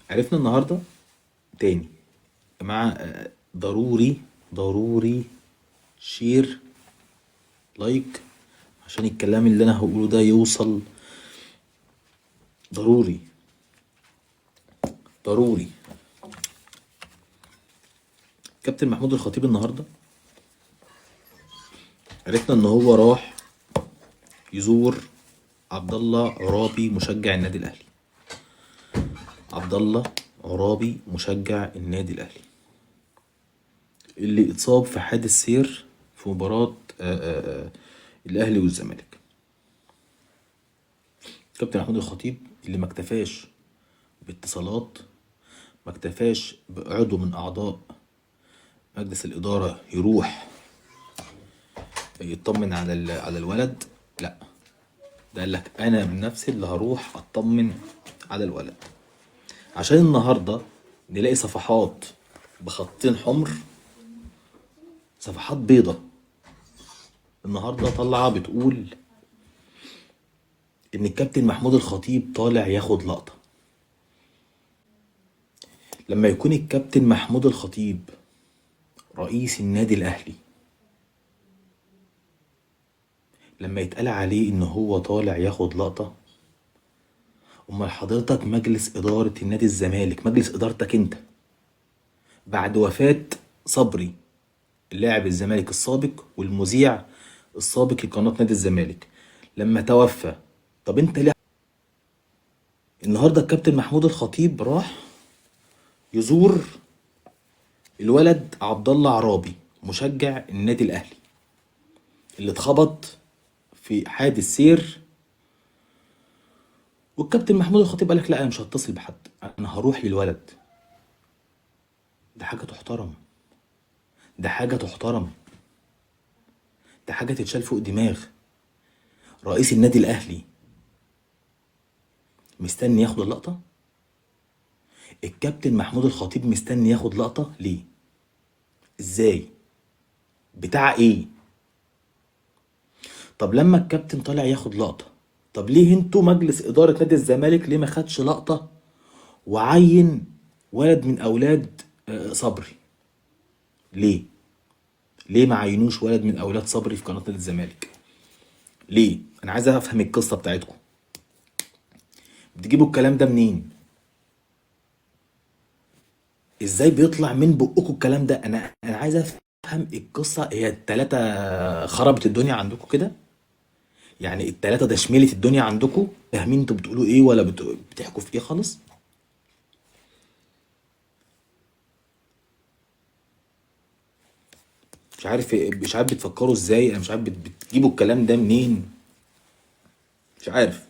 عرفنا النهارده تاني يا جماعة. ضروري ضروري شير لايك عشان الكلام اللي انا هقوله ده يوصل. ضروري ضروري. كابتن محمود الخطيب النهارده عرفنا ان هو راح يزور عبد الله عرابي مشجع النادي الاهلي. عبد الله عرابي مشجع النادي الاهلي اللي اتصاب في حادث سير في مباراة الاهلي والزمالك. كابتن محمود الخطيب اللي ما اكتفاش باتصالات، ما اكتفاش بعضو من اعضاء مجلس الاداره يروح يطمن على الولد، لا، ده قال لك انا من نفسي اللي هروح اطمن على الولد. عشان النهارده نلاقي صفحات بخطين حمر، صفحات بيضة النهارده طالعه بتقول ان الكابتن محمود الخطيب طالع ياخد لقطه. لما يكون الكابتن محمود الخطيب رئيس النادي الاهلي، لما يتقال عليه ان هو طالع ياخد لقطه، امال حضرتك مجلس اداره النادي الزمالك، مجلس ادارتك انت بعد وفاه صبري اللاعب الزمالك السابق والمذيع السابق لقناه نادي الزمالك، لما توفى، طب انت ليه النهارده الكابتن محمود الخطيب راح يزور الولد عبد الله عرابي مشجع النادي الاهلي اللي اتخبط في حادث سير، والكابتن محمود الخطيب قالك لا انا مش هتصل بحد، انا هروح للولد. ده حاجه تحترم، ده حاجه تحترم، ده حاجه تتشال فوق دماغ رئيس النادي الاهلي. مستني ياخد اللقطه؟ الكابتن محمود الخطيب مستني ياخد لقطه ليه؟ ازاي؟ بتاع ايه؟ طب لما الكابتن طالع ياخد لقطه، طب ليه انتوا مجلس اداره نادي الزمالك ليه ما خدش لقطه وعين ولد من اولاد صبري؟ ليه؟ ليه ما عينوش ولد من اولاد صبري في قناه نادي الزمالك؟ ليه؟ انا عايز افهم القصه بتاعتكم، بتجيبوا الكلام ده منين؟ ازاي بيطلع من بقكم الكلام ده؟ انا عايز افهم القصه. هي التلاته خربت الدنيا عندكم كده؟ يعني التلاته ده شملت الدنيا عندكم؟ فاهمين انتوا بتقولوا ايه ولا بتحكوا في ايه خالص؟ مش عارف بتفكروا ازاي، انا مش عارف بتجيبوا الكلام ده منين، مش عارف.